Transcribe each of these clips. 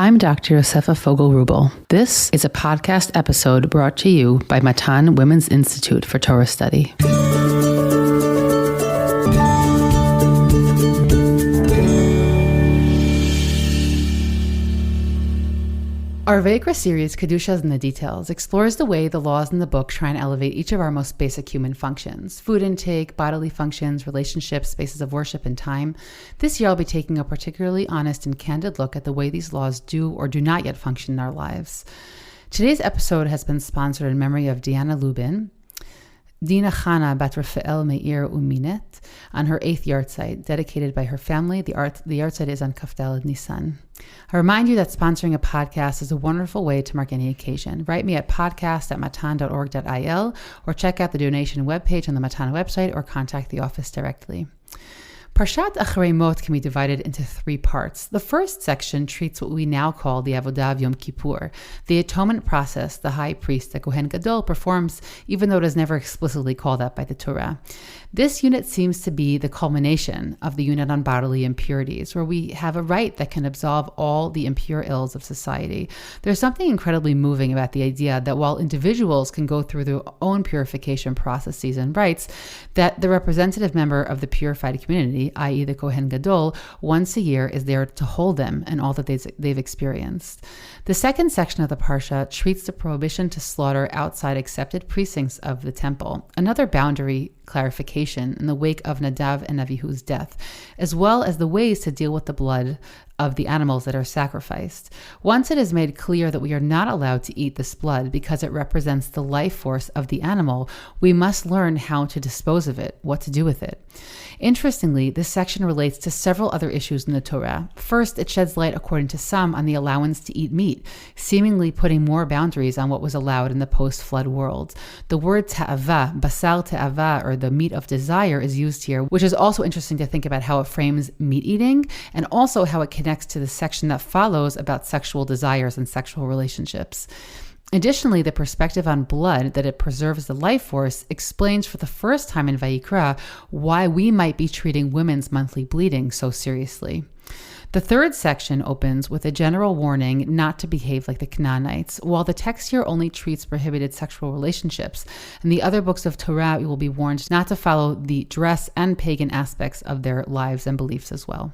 I'm Dr. Yosefa Fogel-Rubel. This is a podcast episode brought to you by Matan Women's Institute for Torah Study. Our Vayikra series, Kedushas in the Details, explores the way the laws in the book try and elevate each of our most basic human functions: food intake, bodily functions, relationships, spaces of worship, and time. This year I'll be taking a particularly honest and candid look at the way these laws do or do not yet function in our lives. Today's episode has been sponsored in memory of Deanna Lubin, Dina Chana Bat Rafael Meir Uminet, on her 8th yahrzeit, dedicated by her family. The yahrzeit is on Kaf Daled Nisan. I remind you that sponsoring a podcast is a wonderful way to mark any occasion. Write me at podcast@matan.org.il or check out the donation webpage on the Matan website or contact the office directly. Parshat Acharei can be divided into 3 parts. The first section treats what we now call the Avodah of Yom Kippur, the atonement process the high priest, the Kohen Gadol, performs, even though it is never explicitly called that by the Torah. This unit seems to be the culmination of the unit on bodily impurities, where we have a rite that can absolve all the impure ills of society. There's something incredibly moving about the idea that while individuals can go through their own purification processes and rites, that the representative member of the purified community, i.e. the Kohen Gadol, once a year is there to hold them and all that they've experienced. The second section of the parsha treats the prohibition to slaughter outside accepted precincts of the temple, another boundary clarification in the wake of Nadav and Avihu's death, as well as the ways to deal with the blood of the animals that are sacrificed. Once it is made clear that we are not allowed to eat this blood because it represents the life force of the animal, we must learn how to dispose of it, what to do with it. Interestingly, this section relates to several other issues in the Torah. First, it sheds light, according to some, on the allowance to eat meat, seemingly putting more boundaries on what was allowed in the post-flood world. The word ta'ava, basar ta'ava, or the meat of desire, is used here, which is also interesting to think about how it frames meat eating and also how it connects to the section that follows about sexual desires and sexual relationships. Additionally, the perspective on blood, that it preserves the life force, explains for the first time in Vayikra why we might be treating women's monthly bleeding so seriously. The third section opens with a general warning not to behave like the Canaanites. While the text here only treats prohibited sexual relationships, in the other books of Torah, we will be warned not to follow the dress and pagan aspects of their lives and beliefs as well.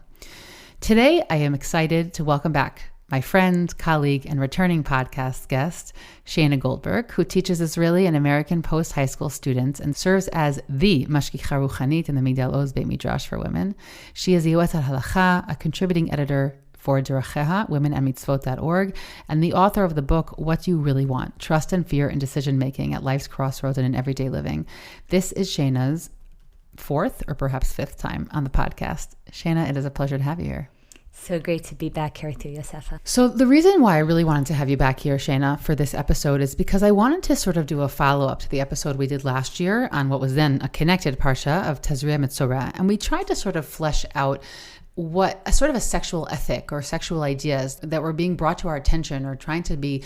Today, I am excited to welcome back my friend, colleague, and returning podcast guest, Shayna Goldberg, who teaches Israeli and American post-high school students and serves as the Mashgicha Ruchanit in the Migdal Oz Beit Midrash for women. She is a Yoetzet Halacha, a contributing editor for Deracheha, womenandmitzvot.org, and the author of the book, What You Really Want, Trust and Fear in Decision-Making at Life's Crossroads and in Everyday Living. This is Shayna's 4th or perhaps 5th time on the podcast. Shayna, it is a pleasure to have you here. So great to be back here too, Yosefa. So the reason why I really wanted to have you back here, Shayna, for this episode is because I wanted to sort of do a follow-up to the episode we did last year on what was then a connected parsha of Tazria Mitzorah. And we tried to sort of flesh out what a sort of a sexual ethic or sexual ideas that were being brought to our attention or trying to be,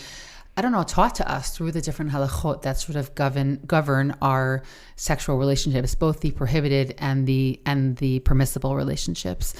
taught to us through the different halachot that sort of govern our sexual relationships, both the prohibited and the permissible relationships.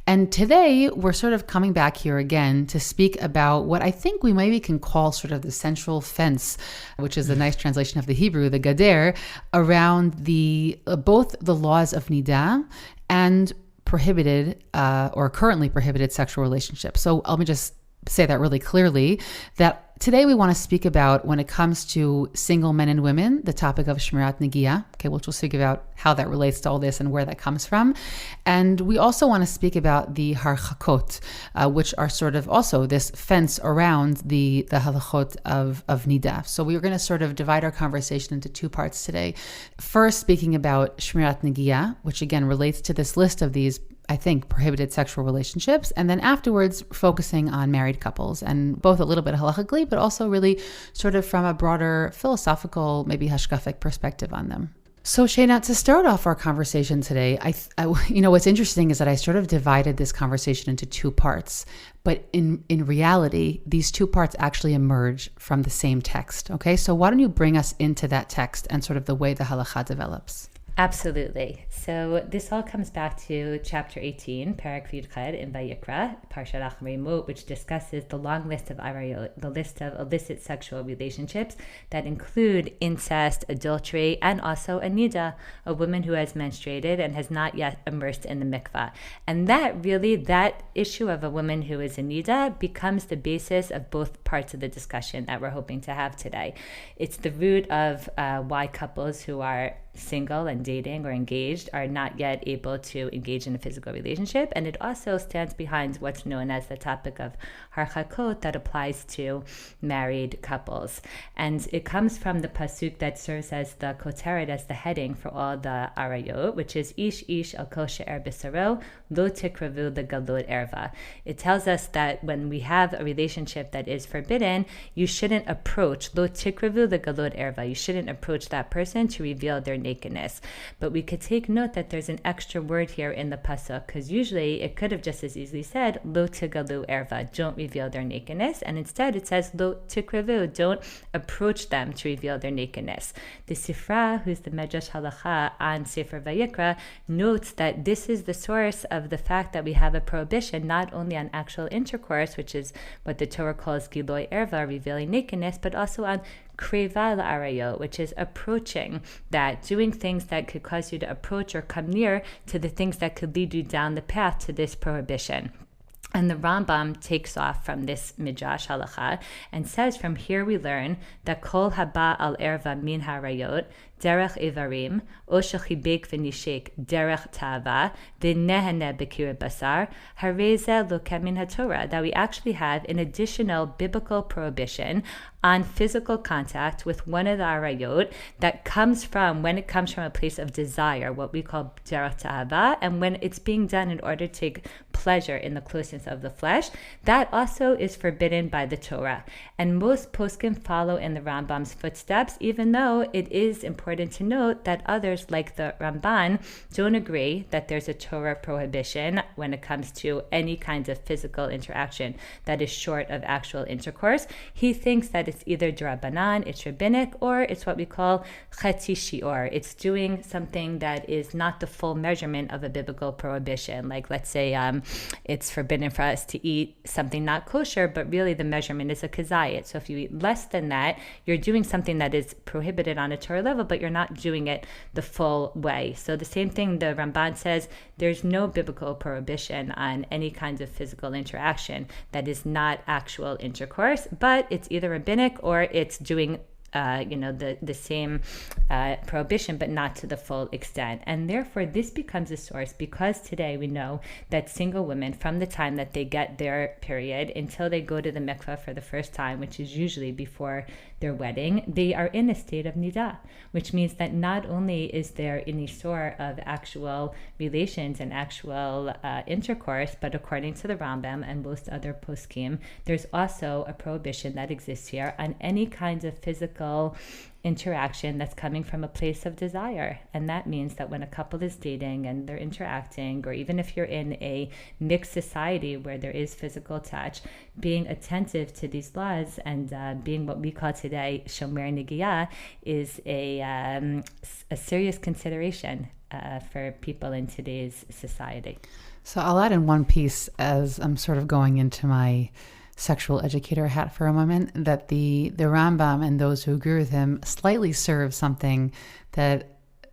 And today we're sort of coming back here again to speak about what I think we maybe can call sort of the central fence, which is a nice translation of the Hebrew, the gader, around the both the laws of nidah and prohibited or currently prohibited sexual relationships. So let me just say that really clearly, that today we want to speak about, when it comes to single men and women, the topic of Shemirat Negiah, which we'll speak about how that relates to all this and where that comes from. And we also want to speak about the Harchakot, which are sort of also this fence around the halachot of nidah. So we are going to sort of divide our conversation into 2 parts today. First, speaking about Shemirat Negiah, which again relates to this list of these, I think, prohibited sexual relationships, and then afterwards focusing on married couples, and both a little bit halachically, but also really sort of from a broader philosophical, maybe hashkafic perspective on them. So Shayna, to start off our conversation today, I what's interesting is that I sort of divided this conversation into 2 parts, but in reality, these 2 parts actually emerge from the same text. Okay, so why don't you bring us into that text and sort of the way the halakha develops? Absolutely. So this all comes back to chapter 18, Parak Yud in Vayikra, Parshat Acharei, which discusses the long list of arayot, the list of illicit sexual relationships that include incest, adultery, and also a nida, a woman who has menstruated and has not yet immersed in the mikvah. And that issue of a woman who is a nida becomes the basis of both parts of the discussion that we're hoping to have today. It's the root of why couples who are single and dating or engaged are not yet able to engage in a physical relationship, and it also stands behind what's known as the topic of Harchakot that applies to married couples. And it comes from the pasuk that serves as the koteret, as the heading for all the arayot, which is ish ish al kol she'er b'saro lo tikravu legalot erva. It tells us that when we have a relationship that is forbidden, you shouldn't approach lo tikravu legalot erva. You shouldn't approach that person to reveal their nakedness. But we could take note that there's an extra word here in the pasuk, because usually it could have just as easily said lo tigalu erva, don't reveal their nakedness, and instead it says lo tikrevu, don't approach them to reveal their nakedness. The Sifra, who's the Medrash Halacha on Sefer Vayikra, notes that this is the source of the fact that we have a prohibition not only on actual intercourse, which is what the Torah calls giloi erva, revealing nakedness, but also on kreva la'arayot, which is approaching that, doing things that could cause you to approach or come near to the things that could lead you down the path to this prohibition. And the Rambam takes off from this midrash halacha and says, from here we learn that kol haba al erva min harayot derech ivarim o shechibek v'nishek derech tava v'nehene b'kir basar hareze lokem min haTorah, that we actually have an additional biblical prohibition on physical contact with one of the arayot that comes from, when it comes from a place of desire, what we call derech tava, and when it's being done in order to take pleasure in the closeness of the flesh, that also is forbidden by the Torah. And most poskim follow in the Rambam's footsteps, even though it is important to note that others, like the Ramban, don't agree that there's a Torah prohibition when it comes to any kinds of physical interaction that is short of actual intercourse. He thinks that it's either Rabbanan, it's rabbinic, or it's what we call chetzi shior. It's doing something that is not the full measurement of a biblical prohibition. Like, let's say it's forbidden for us to eat something not kosher, but really the measurement is a kazayit. So if you eat less than that, you're doing something that is prohibited on a Torah level, but you're not doing it the full way. So the same thing the Ramban says, there's no biblical prohibition on any kinds of physical interaction that is not actual intercourse, but it's either rabbinic or it's doing the same prohibition, but not to the full extent. And therefore, this becomes a source, because today we know that single women, from the time that they get their period until they go to the mikveh for the first time, which is usually before their wedding, they are in a state of nida, which means that not only is there an isur of actual relations and actual intercourse, but according to the Rambam and most other poskim, there's also a prohibition that exists here on any kinds of physical interaction that's coming from a place of desire. And that means that when a couple is dating and they're interacting, or even if you're in a mixed society where there is physical touch, being attentive to these laws and being what we call today Shemirat Negiah is a serious consideration for people in today's society. So I'll add in one piece, as I'm sort of going into my sexual educator hat for a moment, that the Rambam and those who agree with him slightly serve something that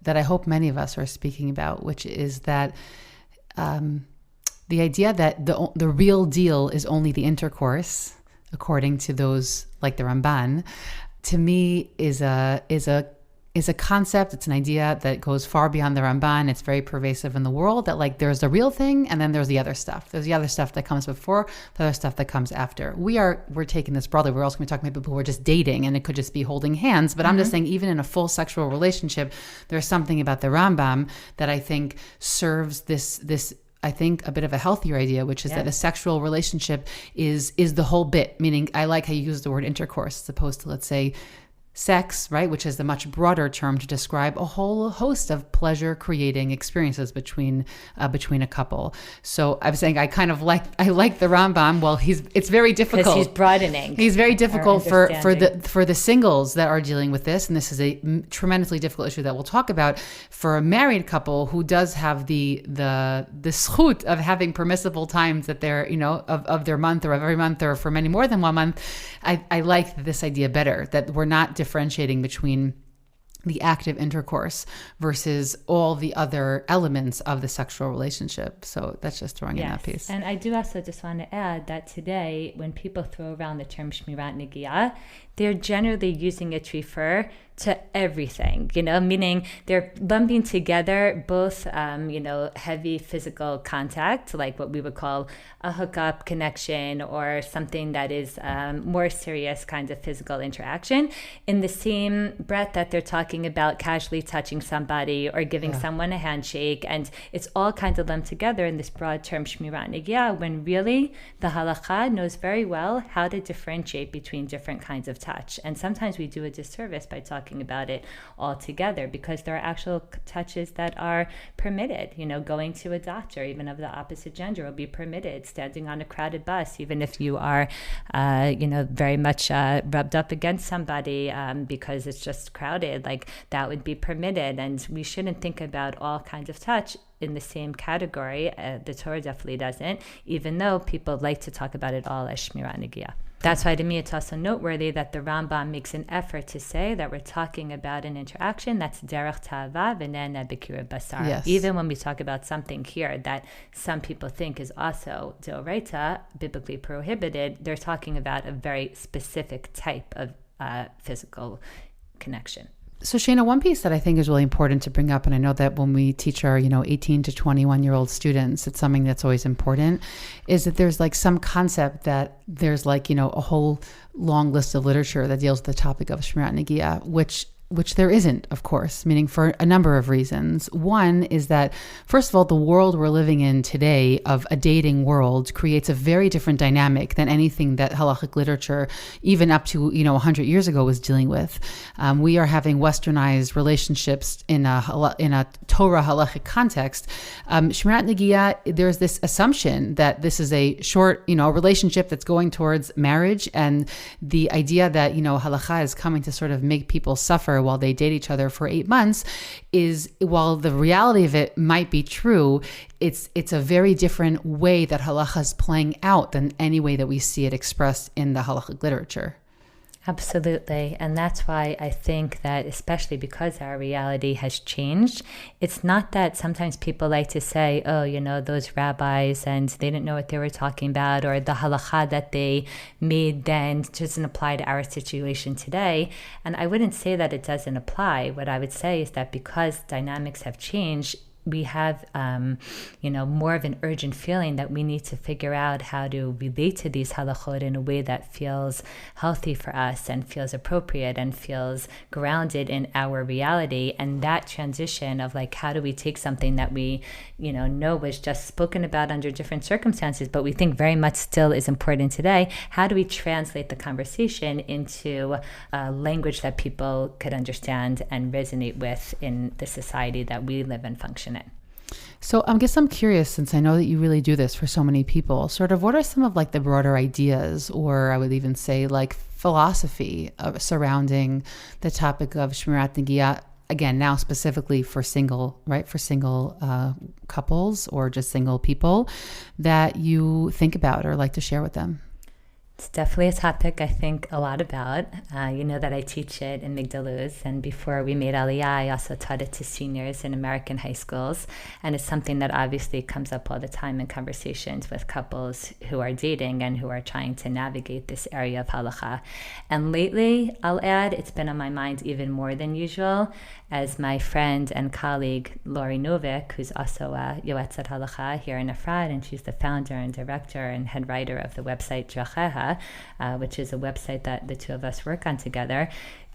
I hope many of us are speaking about, which is that the idea that the real deal is only the intercourse, according to those like the Ramban, to me is a concept. It's an idea that goes far beyond the Ramban. It's very pervasive in the world, that like there's the real thing and then there's the other stuff. There's the other stuff that comes before, the other stuff that comes after. We're taking this broadly. We're also going to be talking about people who are just dating, and it could just be holding hands. But I'm just saying, even in a full sexual relationship, there's something about the Rambam that I think serves this I think a bit of a healthier idea, which is that a sexual relationship is the whole bit. Meaning, I like how you use the word intercourse as opposed to, let's say, sex, right, which is the much broader term to describe a whole host of pleasure-creating experiences between a couple. So I was saying I like the Rambam. Well, it's very difficult because he's broadening. He's very difficult for the singles that are dealing with this, and this is a tremendously difficult issue that we'll talk about. For a married couple who does have the zchut of having permissible times that they're of their month or of every month or for many more than 1 month, I like this idea better, that we're not differentiating between the active intercourse versus all the other elements of the sexual relationship. So that's just throwing in that piece. And I do also just want to add that today, when people throw around the term Shemirat Negiah, they're generally using it to refer to everything, meaning they're lumping together both, heavy physical contact, like what we would call a hookup connection or something that is more serious kind of physical interaction, in the same breath that they're talking about casually touching somebody or giving someone a handshake. And it's all kind of lumped together in this broad term Shemirat Negiah, when really the halakha knows very well how to differentiate between different kinds of touch. And sometimes we do a disservice by talking about it all together, because there are actual touches that are permitted. Going to a doctor, even of the opposite gender, will be permitted. Standing on a crowded bus, even if you are, very much rubbed up against somebody because it's just crowded, like that would be permitted. And we shouldn't think about all kinds of touch in the same category. The Torah definitely doesn't, even though people like to talk about it all as Shemirat Negiah. That's why to me it's also noteworthy that the Rambam makes an effort to say that we're talking about an interaction that's derech ta'ava v'nena b'kirub basar. Yes. Even when we talk about something here that some people think is also d'oraita, biblically prohibited, they're talking about a very specific type of physical connection. So Shayna, one piece that I think is really important to bring up, and I know that when we teach our 18 to 21-year-old students, it's something that's always important, is that there's like some concept that there's like a whole long list of literature that deals with the topic of Shemirat Negiah, which there isn't, of course, meaning for a number of reasons. One is that, first of all, the world we're living in today of a dating world creates a very different dynamic than anything that halachic literature, even up to 100 years ago, was dealing with. We are having westernized relationships in a Torah halachic context. Shemirat Negiah, there's this assumption that this is a short, relationship that's going towards marriage, and the idea that halakha is coming to sort of make people suffer while they date each other for 8 months is, while the reality of it might be true, it's a very different way that halacha is playing out than any way that we see it expressed in the halachic literature. Absolutely. And that's why I think that, especially because our reality has changed, it's not that sometimes people like to say, those rabbis, and they didn't know what they were talking about, or the halakha that they made then doesn't apply to our situation today. And I wouldn't say that it doesn't apply. What I would say is that because dynamics have changed, we have, more of an urgent feeling that we need to figure out how to relate to these halachot in a way that feels healthy for us and feels appropriate and feels grounded in our reality. And that transition of like, how do we take something that we, know was just spoken about under different circumstances, but we think very much still is important today. How do we translate the conversation into a language that people could understand and resonate with in the society that we live and function in? So I guess I'm curious, since I know that you really do this for so many people, sort of what are some of like the broader ideas, or I would even say like philosophy surrounding the topic of Shemirat Negiah, again, now specifically for single couples or just single people, that you think about or like to share with them? It's definitely a topic I think a lot about. That I teach it in Migdaluz, and before we made Aliyah, I also taught it to seniors in American high schools. And it's something that obviously comes up all the time in conversations with couples who are dating and who are trying to navigate this area of halacha. And lately, I'll add, it's been on my mind even more than usual, as my friend and colleague Lori Novik, who's also a Yoetzet Halacha here in Efrat, and she's the founder and director and head writer of the website Dracheha, which is a website that the two of us work on together.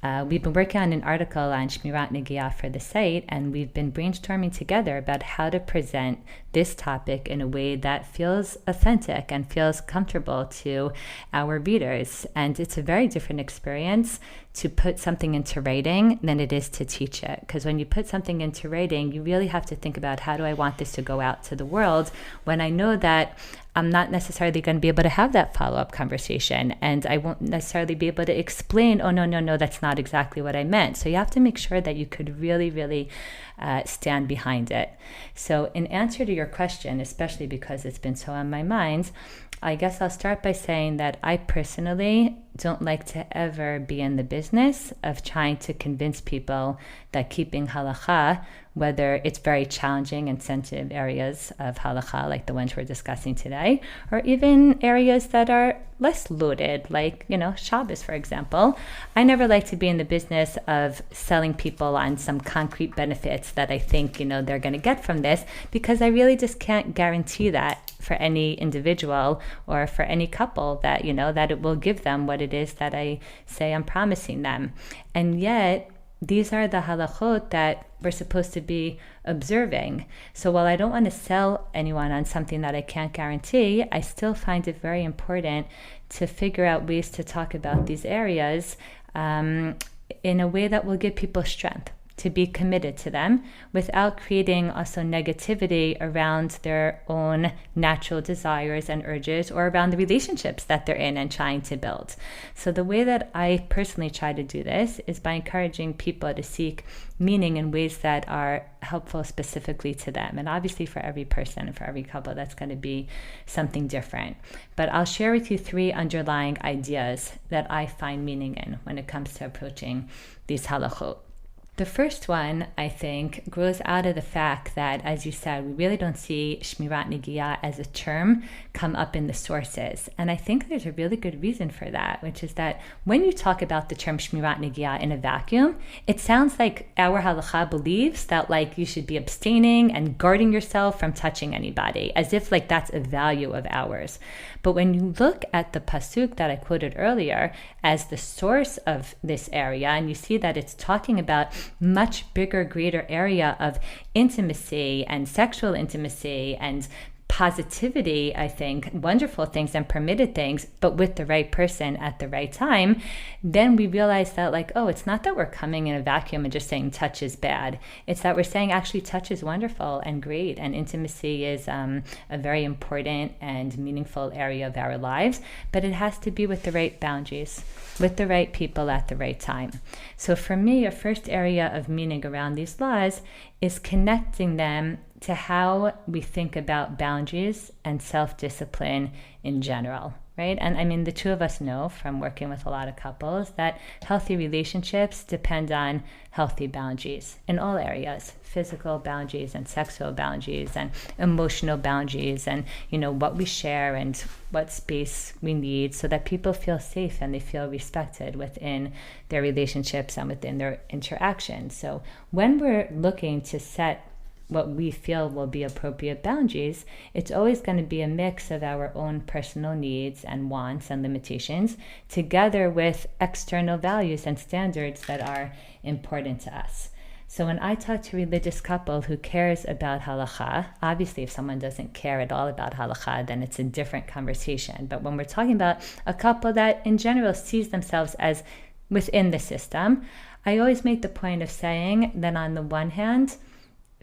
We've been working on an article on Shemirat Negiah for the site, and we've been brainstorming together about how to present this topic in a way that feels authentic and feels comfortable to our readers. And it's a very different experience to put something into writing than it is to teach it. Because when you put something into writing, you really have to think about, how do I want this to go out to the world, when I know that I'm not necessarily going to be able to have that follow-up conversation, and I won't necessarily be able to explain, oh, no, that's not exactly what I meant. So you have to make sure that you could really stand behind it. So in answer to your question, especially because it's been so on my mind, I guess I'll start by saying that I personally don't like to ever be in the business of trying to convince people that keeping halakha, whether it's very challenging and sensitive areas of halakha like the ones we're discussing today, or even areas that are less loaded, like, Shabbos, for example. I never like to be in the business of selling people on some concrete benefits that I think, they're going to get from this, because I really just can't guarantee that for any individual or for any couple that, that it will give them what it is that I say I'm promising them. And yet, these are the halachot that we're supposed to be observing. So while I don't want to sell anyone on something that I can't guarantee, I still find it very important to figure out ways to talk about these areas in a way that will give people strength to be committed to them without creating also negativity around their own natural desires and urges, or around the relationships that they're in and trying to build. So the way that I personally try to do this is by encouraging people to seek meaning in ways that are helpful specifically to them. And obviously for every person and for every couple, that's going to be something different. But I'll share with you 3 underlying ideas that I find meaning in when it comes to approaching these halachot. The first one, I think, grows out of the fact that, as you said, we really don't see Shemirat Negiah as a term come up in the sources. And I think there's a really good reason for that, which is that when you talk about the term Shemirat Negiah in a vacuum, it sounds like our halakha believes that you should be abstaining and guarding yourself from touching anybody, as if that's a value of ours. But when you look at the pasuk that I quoted earlier as the source of this area, and you see that it's talking about much bigger, greater area of intimacy and sexual intimacy and positivity, I think, wonderful things and permitted things, but with the right person at the right time, then we realize that it's not that we're coming in a vacuum and just saying touch is bad. It's that we're saying actually touch is wonderful and great, and intimacy is a very important and meaningful area of our lives, but it has to be with the right boundaries, with the right people at the right time. So for me, a first area of meaning around these laws is connecting them to how we think about boundaries and self-discipline in general, right? And I mean, the two of us know from working with a lot of couples that healthy relationships depend on healthy boundaries in all areas: physical boundaries and sexual boundaries and emotional boundaries, and what we share and what space we need, so that people feel safe and they feel respected within their relationships and within their interactions. So when we're looking to set what we feel will be appropriate boundaries, it's always going to be a mix of our own personal needs and wants and limitations, together with external values and standards that are important to us. So when I talk to a religious couple who cares about halakha, obviously if someone doesn't care at all about halakha, then it's a different conversation. But when we're talking about a couple that in general sees themselves as within the system, I always make the point of saying that on the one hand,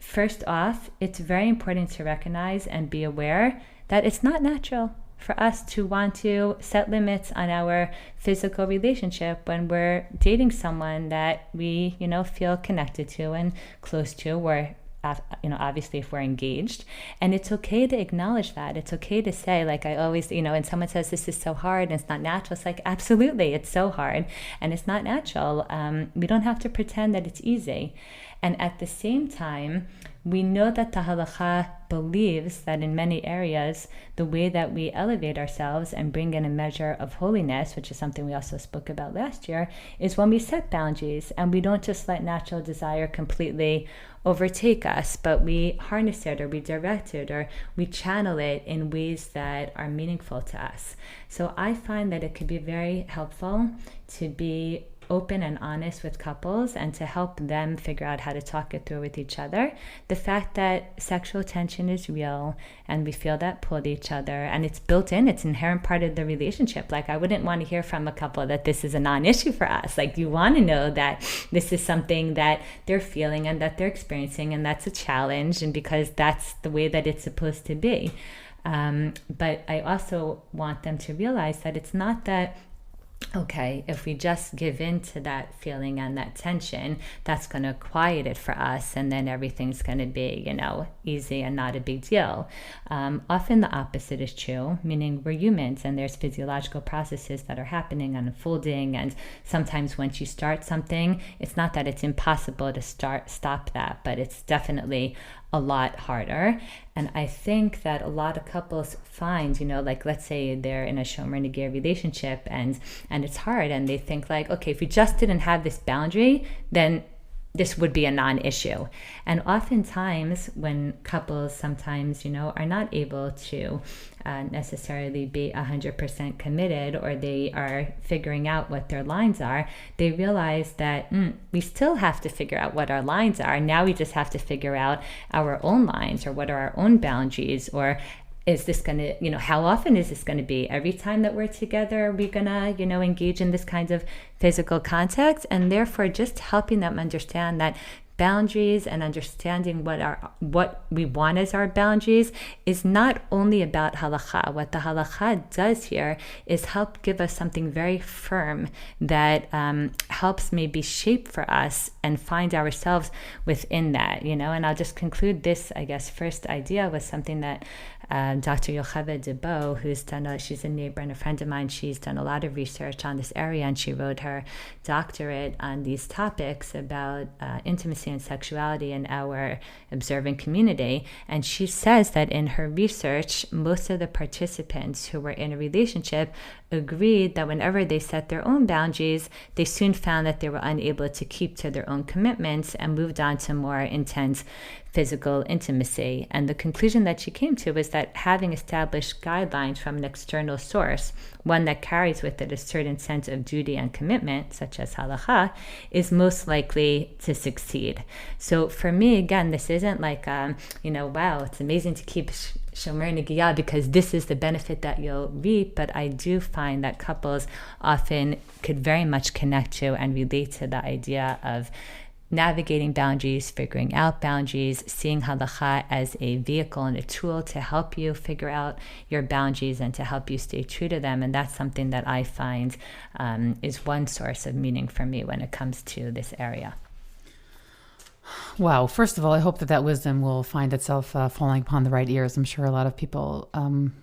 first off, it's very important to recognize and be aware that it's not natural for us to want to set limits on our physical relationship when we're dating someone that we, feel connected to and close to, or obviously if we're engaged. And it's okay to acknowledge that. It's okay to say, I always, and someone says this is so hard and it's not natural. It's absolutely, it's so hard and it's not natural. We don't have to pretend that it's easy. And at the same time, we know that the halakha believes that in many areas, the way that we elevate ourselves and bring in a measure of holiness, which is something we also spoke about last year, is when we set boundaries and we don't just let natural desire completely overtake us, but we harness it or we direct it or we channel it in ways that are meaningful to us. So I find that it could be very helpful to be open and honest with couples and to help them figure out how to talk it through with each other. The fact that sexual tension is real and we feel that pull to each other, and it's built in, it's an inherent part of the relationship. Like, I wouldn't want to hear from a couple that this is a non-issue for us. Like, you want to know that this is something that they're feeling and that they're experiencing, and that's a challenge, and because that's the way that it's supposed to be. But I also want them to realize that it's not that, okay, if we just give in to that feeling and that tension, that's going to quiet it for us, and then everything's going to be, easy and not a big deal. Often the opposite is true, meaning we're humans and there's physiological processes that are happening and unfolding. And sometimes once you start something, it's not that it's impossible to stop that, but it's definitely a lot harder. And I think that a lot of couples find, like, let's say they're in a Shemirat Negiah relationship and it's hard, and they think like, okay, if we just didn't have this boundary, then this would be a non-issue. And oftentimes when couples sometimes, are not able to necessarily be 100% committed, or they are figuring out what their lines are, they realize that we still have to figure out what our lines are. Now we just have to figure out our own lines, or what are our own boundaries, or is this going to, how often is this going to be? Every time that we're together, are we going to, engage in this kind of physical contact? And therefore, just helping them understand that boundaries and understanding what we want as our boundaries is not only about halakha. What the halakha does here is help give us something very firm that helps maybe shape for us and find ourselves within that, And I'll just conclude this, I guess, first idea with something that Dr. Yocheved Debo, she's a neighbor and a friend of mine, she's done a lot of research on this area, and she wrote her doctorate on these topics about intimacy and sexuality in our observant community. And she says that in her research, most of the participants who were in a relationship agreed that whenever they set their own boundaries, they soon found that they were unable to keep to their own commitments and moved on to more intense physical intimacy. And the conclusion that she came to was that having established guidelines from an external source, one that carries with it a certain sense of duty and commitment, such as halakha, is most likely to succeed. So for me, again, this isn't like, wow, it's amazing to keep Shemirat Negiah because this is the benefit that you'll reap. But I do find that couples often could very much connect to and relate to the idea of navigating boundaries, figuring out boundaries, seeing halakha as a vehicle and a tool to help you figure out your boundaries and to help you stay true to them. And that's something that I find is one source of meaning for me when it comes to this area. Wow. First of all, I hope that wisdom will find itself falling upon the right ears. I'm sure a lot of people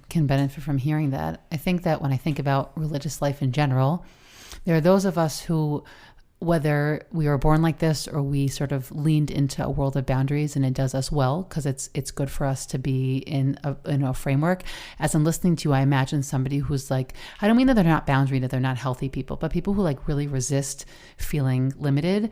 can benefit from hearing that. I think that when I think about religious life in general, there are those of us who, whether we were born like this or we sort of leaned into a world of boundaries, and it does us well because it's good for us to be in a framework. As I'm listening to you, I imagine somebody who's like, I don't mean that they're not boundary, that they're not healthy people, but people who like really resist feeling limited.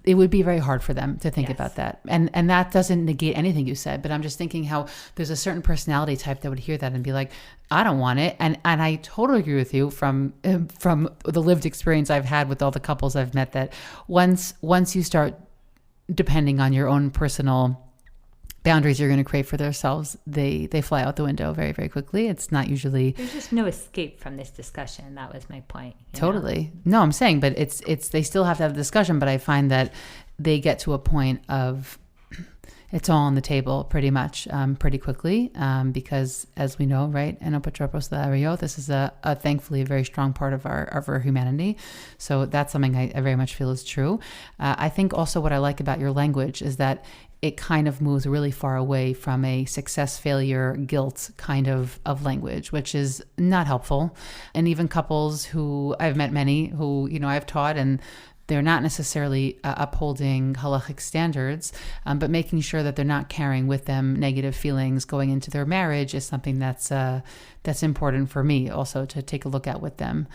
It would be very hard for them to think about that. And that doesn't negate anything you said, but I'm just thinking how there's a certain personality type that would hear that and be like, I don't want it. And I totally agree with you from the lived experience I've had with all the couples I've met, that once you start depending on your own personal boundaries you're going to create for themselves, they fly out the window very, very quickly. It's not usually... There's just no escape from this discussion. That was my point. Totally. No, I'm saying, but it's they still have to have a discussion, but I find that they get to a point of it's all on the table pretty much pretty quickly because, as we know, right, enopatropos the this is a thankfully a very strong part of our humanity. So that's something I very much feel is true. I think also what I like about your language is that it kind of moves really far away from a success, failure, guilt kind of language, which is not helpful. And even couples who I've met many who, I've taught, and they're not necessarily upholding halachic standards, but making sure that they're not carrying with them negative feelings going into their marriage is something that's important for me also to take a look at with them,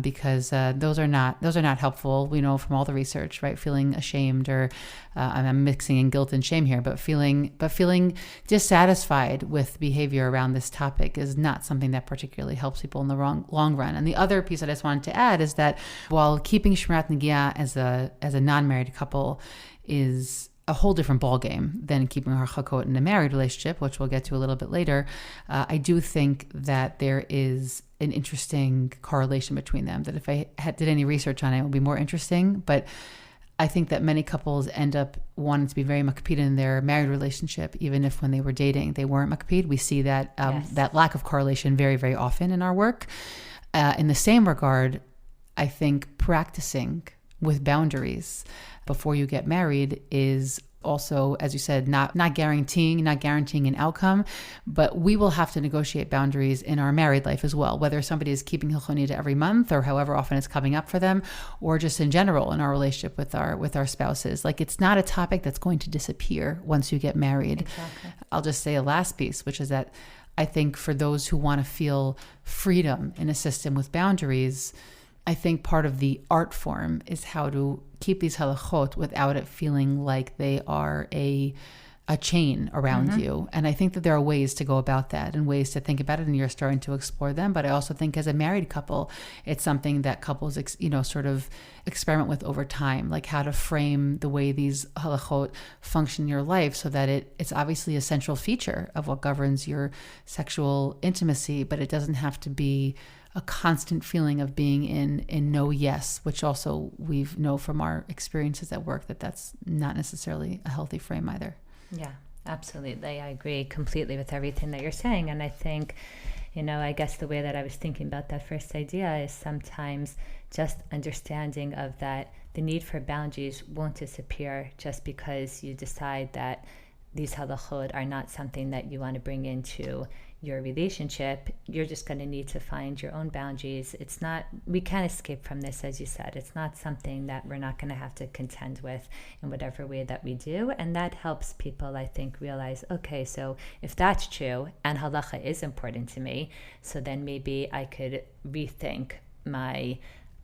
because those are not helpful. We know from all the research, right? Feeling ashamed, or I'm mixing in guilt and shame here, but feeling dissatisfied with behavior around this topic is not something that particularly helps people in the long run. And the other piece that I just wanted to add is that while keeping Shemirat Negiah as a non-married couple is a whole different ballgame than keeping Harchakot in a married relationship, which we'll get to a little bit later, I do think that there is an interesting correlation between them, that if I did any research on it, it would be more interesting. But I think that many couples end up wanting to be very makpid in their married relationship, even if when they were dating, they weren't makpid. We see that that lack of correlation very, very often in our work. In the same regard, I think practicing with boundaries before you get married is also, as you said, not guaranteeing an outcome, but we will have to negotiate boundaries in our married life as well, whether somebody is keeping Hilchot Nida every month or however often it's coming up for them, or just in general in our relationship with our spouses. Like, it's not a topic that's going to disappear once you get married. Exactly. I'll just say a last piece, which is that I think for those who want to feel freedom in a system with boundaries, I think part of the art form is how to keep these halachot without it feeling like they are a chain around you. And I think that there are ways to go about that and ways to think about it, and you're starting to explore them. But I also think as a married couple, it's something that couples, sort of experiment with over time, like how to frame the way these halachot function in your life so that it's obviously a central feature of what governs your sexual intimacy, but it doesn't have to be a constant feeling of being in no yes, which also we know from our experiences at work that's not necessarily a healthy frame either. Yeah, absolutely. I agree completely with everything that you're saying. And I think, I guess the way that I was thinking about that first idea is sometimes just understanding of that the need for boundaries won't disappear just because you decide that these halachot are not something that you want to bring into your relationship. You're just going to need to find your own boundaries. We can't escape from this, as you said. It's not something that we're not going to have to contend with in whatever way that we do. And that helps people, I think, realize, okay, so if that's true and halacha is important to me, so then maybe I could rethink my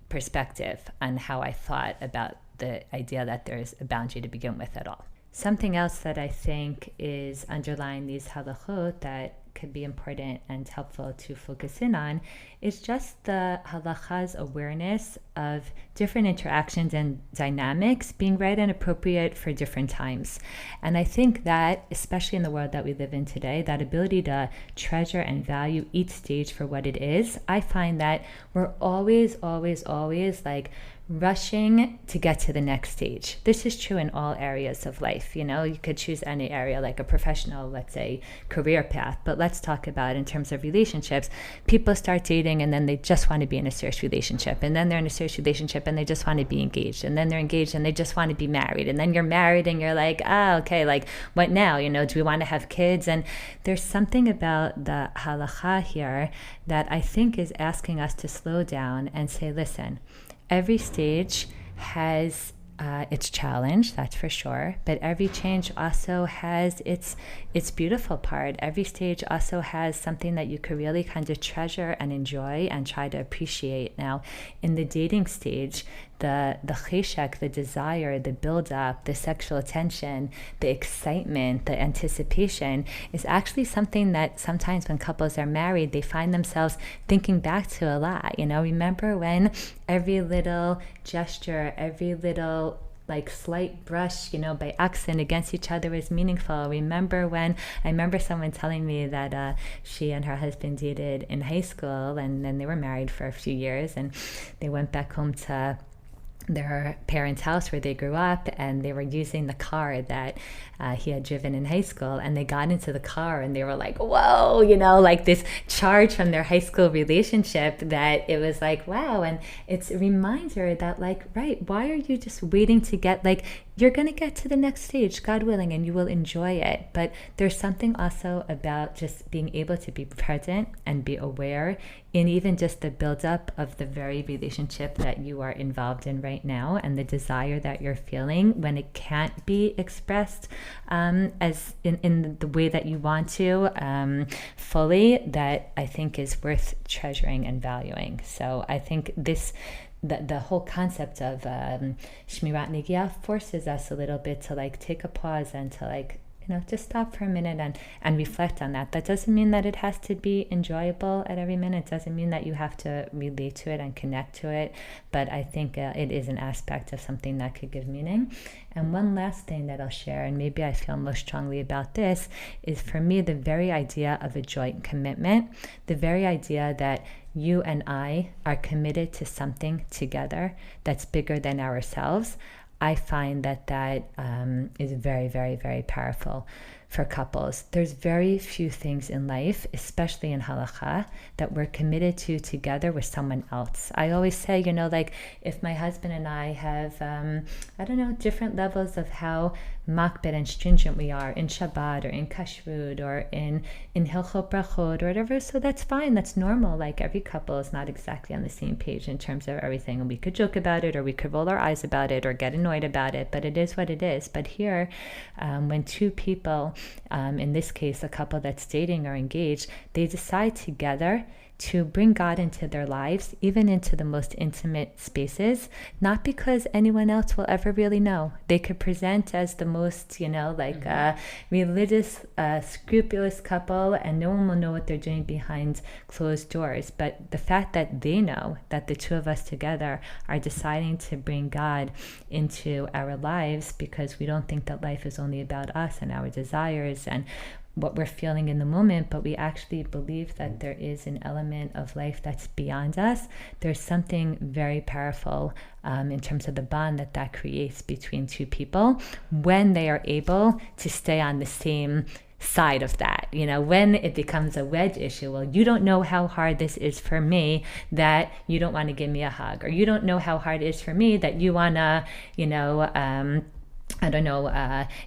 perspective on how I thought about the idea that there's a boundary to begin with at all. Something else that I think is underlying these halachot that could be important and helpful to focus in on is just the halacha's awareness of different interactions and dynamics being right and appropriate for different times. And I think that, especially in the world that we live in today, that ability to treasure and value each stage for what it is, I find that we're always like rushing to get to the next stage. This is true in all areas of life. You could choose any area, like a professional, let's say, career path. But let's talk about in terms of relationships. People start dating and then they just want to be in a serious relationship. And then they're in a serious relationship and they just want to be engaged. And then they're engaged and they just want to be married. And then you're married and you're like, okay, like what now? Do we want to have kids? And there's something about the halacha here that I think is asking us to slow down and say, listen, every stage has its challenge, that's for sure, but every change also has its beautiful part. Every stage also has something that you could really kind of treasure and enjoy and try to appreciate. Now, in the dating stage, the cheshek, the desire, the build-up, the sexual attention, the excitement, the anticipation is actually something that sometimes when couples are married, they find themselves thinking back to a lot. Remember when every little gesture, every little like slight brush, by accident against each other is meaningful. I remember someone telling me that she and her husband dated in high school, and then they were married for a few years, and they went back home to their parents' house where they grew up, and they were using the car that he had driven in high school, and they got into the car and they were like, whoa, like this charge from their high school relationship that it was like, wow. And it's a reminder that like, right, why are you just waiting to get, like, you're going to get to the next stage, God willing, and you will enjoy it. But there's something also about just being able to be present and be aware in even just the buildup of the very relationship that you are involved in right now, and the desire that you're feeling when it can't be expressed as in the way that you want to fully, that I think is worth treasuring and valuing. So I think the whole concept of Shemirat Negiah forces us a little bit to like take a pause and to like, just stop for a minute and reflect on that. That doesn't mean that it has to be enjoyable at every minute. It doesn't mean that you have to relate to it and connect to it. But I think it is an aspect of something that could give meaning. And one last thing that I'll share, and maybe I feel most strongly about this, is for me the very idea of a joint commitment, the very idea that you and I are committed to something together that's bigger than ourselves. I find that is very, very, very powerful for couples. There's very few things in life, especially in halakha, that we're committed to together with someone else. I always say, like if my husband and I have, different levels of how makbid and stringent we are in Shabbat or in Kashrut or in Hilchot Brachot or whatever, so that's fine, that's normal. Like every couple is not exactly on the same page in terms of everything, and we could joke about it or we could roll our eyes about it or get annoyed about it, but it is what it is. But here, when two people, in this case a couple that's dating or engaged, they decide together to bring God into their lives, even into the most intimate spaces, not because anyone else will ever really know. They could present as the most, religious, scrupulous couple, and no one will know what they're doing behind closed doors. But the fact that they know that the two of us together are deciding to bring God into our lives, because we don't think that life is only about us and our desires and what we're feeling in the moment, but we actually believe that there is an element of life that's beyond us. There's something very powerful in terms of the bond that creates between two people when they are able to stay on the same side of that. When it becomes a wedge issue, well, you don't know how hard this is for me that you don't want to give me a hug, or you don't know how hard it is for me that you want to,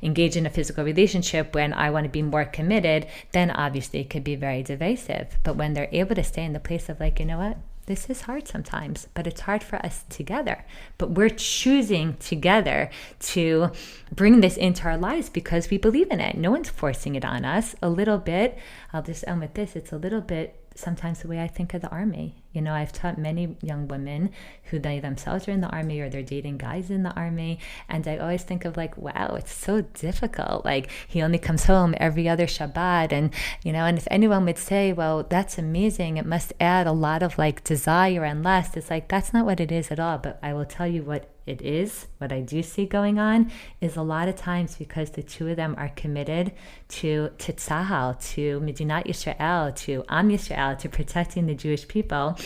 engage in a physical relationship when I want to be more committed, then obviously it could be very divisive. But when they're able to stay in the place of like, what, this is hard sometimes, but it's hard for us together. But we're choosing together to bring this into our lives because we believe in it. No one's forcing it on us. A little bit, I'll just end with this, it's a little bit sometimes the way I think of the army. I've taught many young women who they themselves are in the army or they're dating guys in the army, and I always think of like, wow, it's so difficult. Like he only comes home every other Shabbat, and and if anyone would say, well, that's amazing, it must add a lot of like desire and lust, it's like that's not what it is at all. But I will tell you what it is, what I do see going on is a lot of times because the two of them are committed to Tzahal, to Medinat Yisrael, to Am Yisrael, to protecting the Jewish people.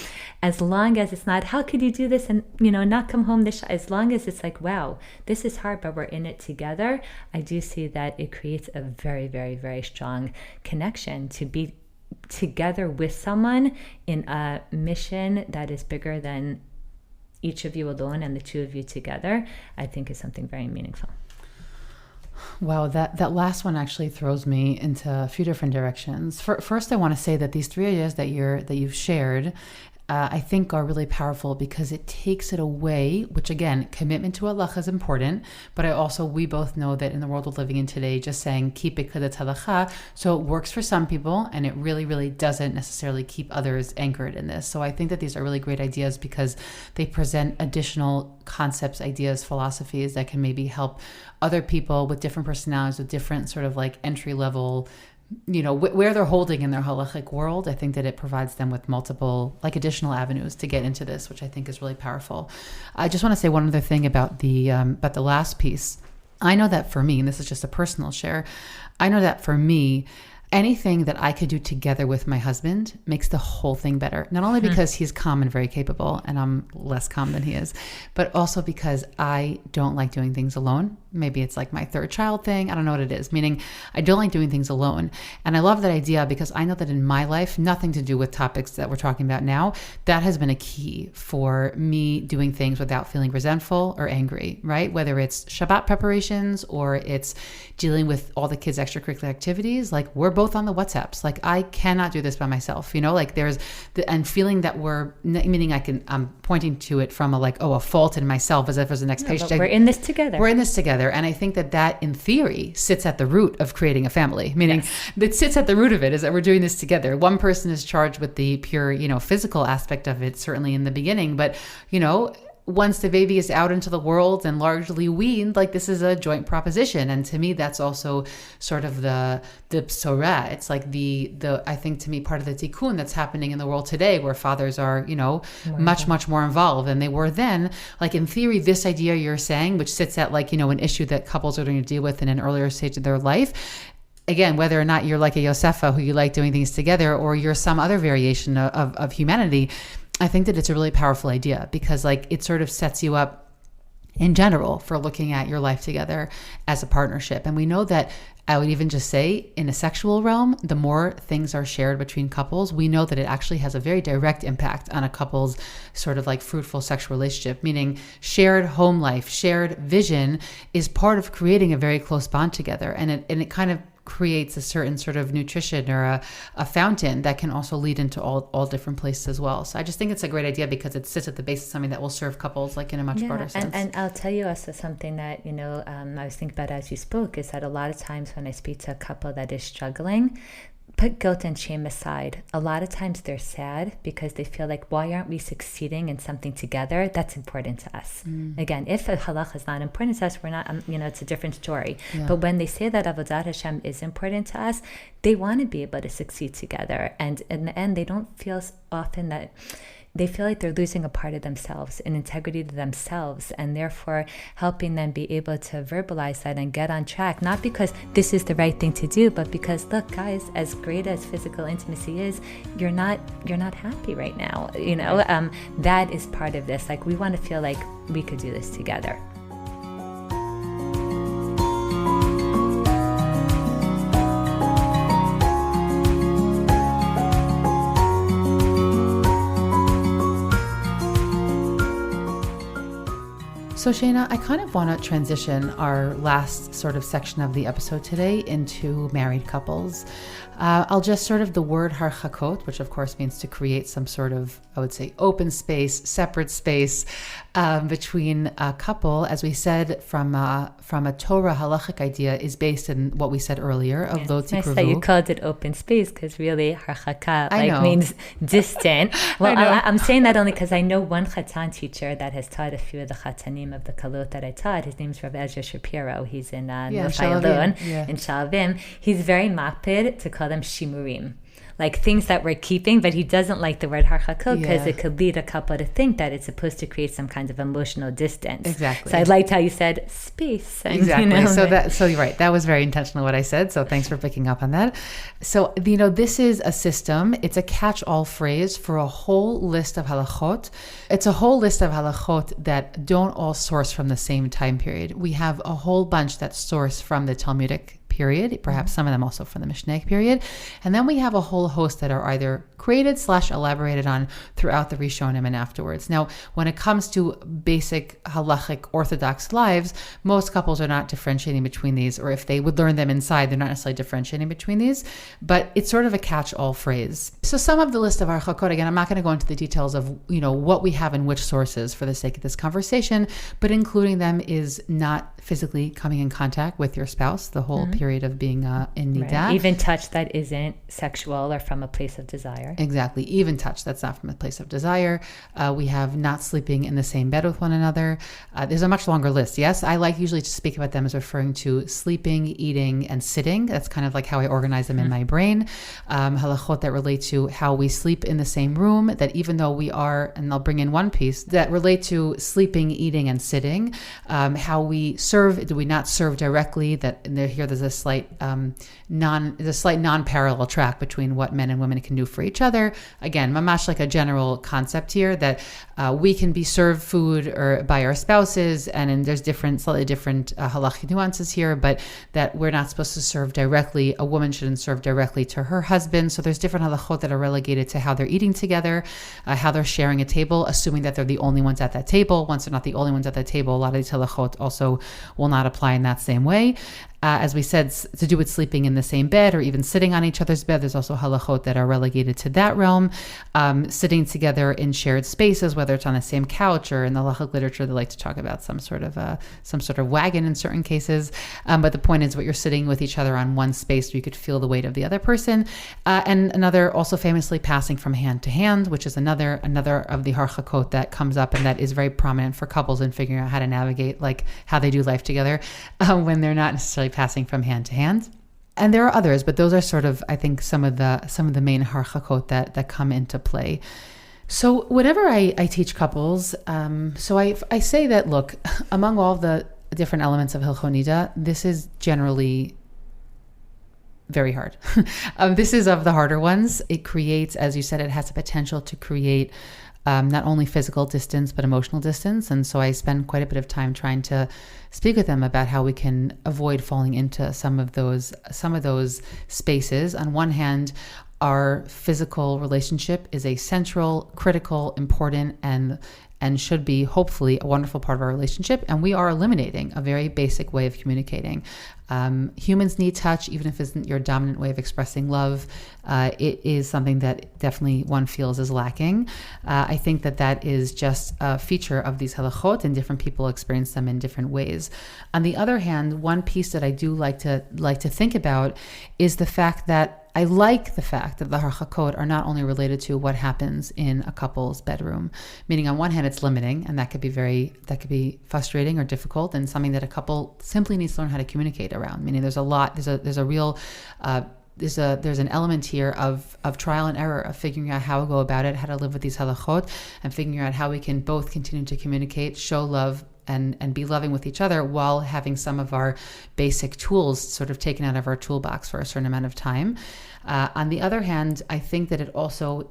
As long as it's not, how could you do this and not come home as long as it's like, wow, this is hard, but we're in it together, I do see that it creates a very, very, very strong connection to be together with someone in a mission that is bigger than each of you alone, and the two of you together, I think is something very meaningful. Wow, that last one actually throws me into a few different directions. First, I want to say that these three ideas that you've shared, I think are really powerful because it takes it away, which again, commitment to halacha is important, but we both know that in the world we're living in today, just saying keep it because it's halacha, so it works for some people and it really, really doesn't necessarily keep others anchored in this. So I think that these are really great ideas because they present additional concepts, ideas, philosophies that can maybe help other people with different personalities, with different sort of like entry level, where they're holding in their halachic world. I think that it provides them with multiple additional avenues to get into this, which I think is really powerful. I just want to say one other thing about the last piece. I know that for me, and this is just a personal share, I know that for me, anything that I could do together with my husband makes the whole thing better. Not only because he's calm and very capable, and I'm less calm than he is, but also because I don't like doing things alone. Maybe it's like my third child thing. I don't know what it is, meaning I don't like doing things alone. And I love that idea because I know that in my life, nothing to do with topics that we're talking about now, that has been a key for me doing things without feeling resentful or angry, right? Whether it's Shabbat preparations or it's dealing with all the kids' extracurricular activities, like we're both both on the WhatsApps. Like, I cannot do this by myself, like there's and feeling that meaning I'm pointing to it from a fault in myself as if there's the next page. We're in this together. We're in this together. And I think that in theory sits at the root of creating a family, meaning that sits at the root of it is that we're doing this together. One person is charged with the pure, physical aspect of it, certainly in the beginning, but, once the baby is out into the world and largely weaned, like, this is a joint proposition. And to me, that's also sort of the psorah. It's like the I think, to me, part of the tikkun that's happening in the world today, where fathers are, much more involved than they were then. Like, in theory, this idea you're saying, which sits at an issue that couples are going to deal with in an earlier stage of their life, again, whether or not you're like a Yosefa, who you like doing things together, or you're some other variation of humanity, I think that it's a really powerful idea, because it sort of sets you up in general for looking at your life together as a partnership. And we know that, I would even just say, in a sexual realm, the more things are shared between couples, we know that it actually has a very direct impact on a couple's sort of fruitful sexual relationship, meaning shared home life, shared vision is part of creating a very close bond together. And it kind of creates a certain sort of nutrition or a fountain that can also lead into all different places as well. So I just think it's a great idea, because it sits at the base of something that will serve couples in a much broader sense. And I'll tell you also something that, I was thinking about as you spoke, is that a lot of times when I speak to a couple that is struggling, put guilt and shame aside. A lot of times they're sad because they feel like, why aren't we succeeding in something together that's important to us? Again, if a halach is not important to us, we're not, it's a different story. Yeah. But when they say that Avodat Hashem is important to us, they want to be able to succeed together. And in the end, they don't feel often that they feel like they're losing a part of themselves, an integrity to themselves, and therefore helping them be able to verbalize that and get on track, not because this is the right thing to do, but because, look, guys, as great as physical intimacy is, you're not happy right now. That is part of this. We want to feel like we could do this together. So Shayna, I kind of want to transition our last sort of section of the episode today into married couples. I'll just sort of the word Harchakot, which of course means to create some sort of, I would say, open space, separate space between a couple, as we said, from a Torah halachic idea, is based in what we said earlier of Lo Tikruvu. It's nice that you called it open space, because really Harchakat means distant. Well, I'm saying that only because I know one Chatan teacher that has taught a few of the Chatanim of the Kalot that I taught. His name's Rav Ezra Shapiro. He's in Nufayalon, in Shalavim. He's very makpid to call them shimurim, like things that we're keeping, but he doesn't like the word harchakot because it could lead a couple to think that it's supposed to create some kind of emotional distance. Exactly. So I liked how you said space. And, exactly. So you're right. That was very intentional what I said. So thanks for picking up on that. So, this is a system. It's a catch-all phrase for a whole list of halachot. It's a whole list of halachot that don't all source from the same time period. We have a whole bunch that source from the Talmudic period, perhaps some of them also from the Mishnaic period. And then we have a whole host that are either created / elaborated on throughout the Rishonim and afterwards. Now, when it comes to basic halachic Orthodox lives, most couples are not differentiating between these, or if they would learn them inside, they're not necessarily differentiating between these, but it's sort of a catch-all phrase. So some of the list of Harchakot, again, I'm not going to go into the details of, what we have in which sources for the sake of this conversation, but including them is not physically coming in contact with your spouse the whole period of being in Nidah. Right. Even touch that isn't sexual or from a place of desire. Exactly. Even touch that's not from a place of desire. We have not sleeping in the same bed with one another. There's a much longer list. Yes, I like usually to speak about them as referring to sleeping, eating, and sitting. That's kind of like how I organize them in my brain. Halachot that relate to how we sleep in the same room, that even though we are, and I'll bring in one piece, that relate to sleeping, eating, and sitting. How we serve, do we not serve directly? That there's a slight non-parallel track between what men and women can do for each other. Again, mamash like a general concept here that we can be served food or by our spouses, and there's slightly different halachic nuances here, but that we're not supposed to serve directly. A woman shouldn't serve directly to her husband. So there's different halachot that are relegated to how they're eating together, how they're sharing a table, assuming that they're the only ones at that table. Once they're not the only ones at that table, a lot of these halachot also will not apply in that same way. As we said, to do with sleeping in the same bed or even sitting on each other's bed. There's also halachot that are relegated to that realm. Sitting together in shared spaces, whether it's on the same couch or in the halachic literature, they like to talk about some sort of wagon in certain cases. But the point is, what you're sitting with each other on one space where you could feel the weight of the other person. And another, also famously, passing from hand to hand, which is another of the harchakot that comes up and that is very prominent for couples in figuring out how to navigate, like how they do life together when they're not necessarily passing from hand to hand. And there are others, but those are sort of, I think, some of the main harchakot that come into play. So whenever I teach couples, so I say that, look, among all the different elements of Hilchot Nida, this is generally very hard. This is of the harder ones. It creates, as you said, it has the potential to create not only physical distance, but emotional distance. And so I spend quite a bit of time trying to speak with them about how we can avoid falling into some of those spaces. On one hand, our physical relationship is a central, critical, important, and should be hopefully a wonderful part of our relationship. And we are eliminating a very basic way of communicating. Humans need touch, even if it isn't your dominant way of expressing love. It is something that definitely one feels is lacking. I think that is just a feature of these halachot, and different people experience them in different ways. On the other hand, one piece that I do like to think about is the fact that I like the fact that the harchakot are not only related to what happens in a couple's bedroom, meaning on one hand it's limiting, and that could be frustrating or difficult, and something that a couple simply needs to learn how to communicate around. Meaning there's an element here of trial and error, of figuring out how to go about it, how to live with these halachot, and figuring out how we can both continue to communicate, show love, and be loving with each other while having some of our basic tools sort of taken out of our toolbox for a certain amount of time. On the other hand, I think that it also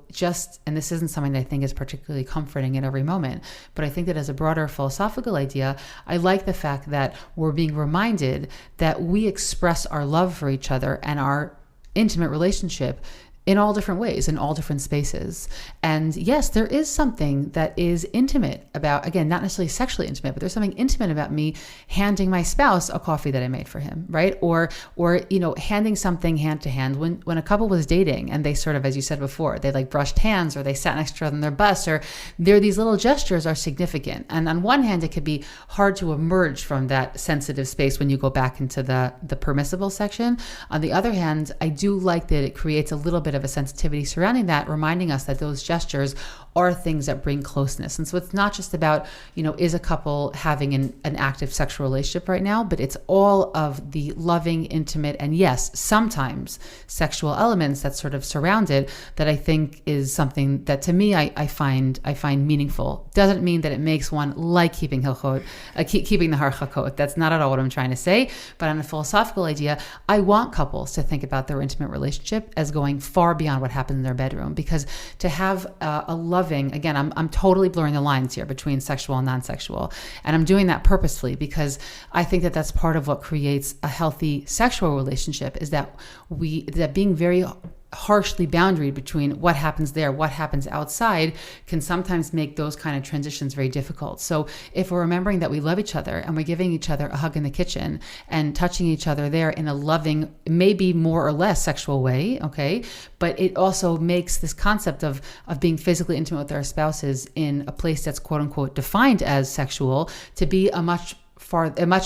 and this isn't something that I think is particularly comforting at every moment, but I think that as a broader philosophical idea, I like the fact that we're being reminded that we express our love for each other and our intimate relationship in all different ways, in all different spaces. And yes, there is something that is intimate about, again, not necessarily sexually intimate, but there's something intimate about me handing my spouse a coffee that I made for him, right? Or handing something hand to hand. When a couple was dating and they sort of, as you said before, they like brushed hands, or they sat next to each other on their bus, or these little gestures are significant. And on one hand, it could be hard to emerge from that sensitive space when you go back into the permissible section. On the other hand, I do like that it creates a little bit of a sensitivity surrounding that, reminding us that those gestures are things that bring closeness. And so it's not just about, is a couple having an active sexual relationship right now, but it's all of the loving, intimate, and yes, sometimes sexual elements that sort of surround it, that I think is something that to me I find meaningful. Doesn't mean that it makes one like keeping the harchakot. That's not at all what I'm trying to say. But on a philosophical idea, I want couples to think about their intimate relationship as going far beyond what happens in their bedroom, because to have a loving, again, I'm totally blurring the lines here between sexual and non-sexual, and I'm doing that purposefully because I think that that's part of what creates a healthy sexual relationship, is that being very harshly boundaried between what happens there, what happens outside, can sometimes make those kind of transitions very difficult. So if we're remembering that we love each other and we're giving each other a hug in the kitchen and touching each other there in a loving, maybe more or less sexual way, okay, but it also makes this concept of being physically intimate with our spouses in a place that's quote unquote defined as sexual to be a much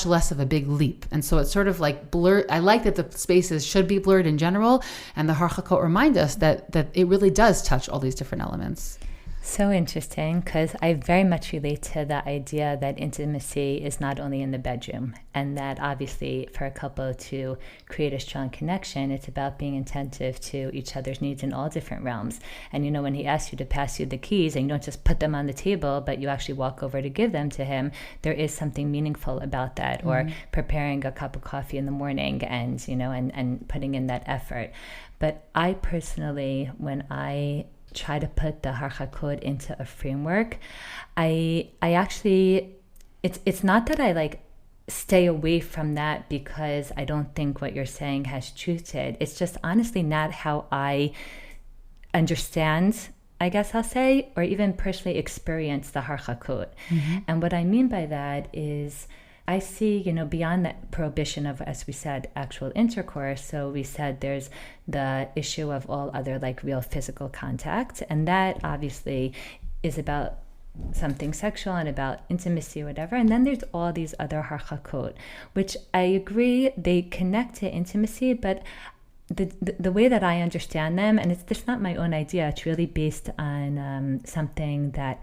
less of a big leap. And so it's sort of like blurred. I like that the spaces should be blurred in general, and the harchakot remind us that it really does touch all these different elements. So interesting, because I very much relate to the idea that intimacy is not only in the bedroom, and that obviously for a couple to create a strong connection, it's about being attentive to each other's needs in all different realms. And when he asks you to pass you the keys and you don't just put them on the table, but you actually walk over to give them to him, there is something meaningful about that. Mm-hmm. Or preparing a cup of coffee in the morning and and putting in that effort. But I personally, when I try to put the harchakot into a framework, I actually, it's not that I stay away from that because I don't think what you're saying has truth to it. It's just honestly not how I understand, I guess I'll say, or even personally experience the harchakot. Mm-hmm. And what I mean by that is I see, beyond that prohibition of, as we said, actual intercourse. So we said there's the issue of all other like real physical contact, and that obviously is about something sexual and about intimacy or whatever. And then there's all these other harchakot, which I agree they connect to intimacy, but the way that I understand them, and it's not my own idea, it's really based on something that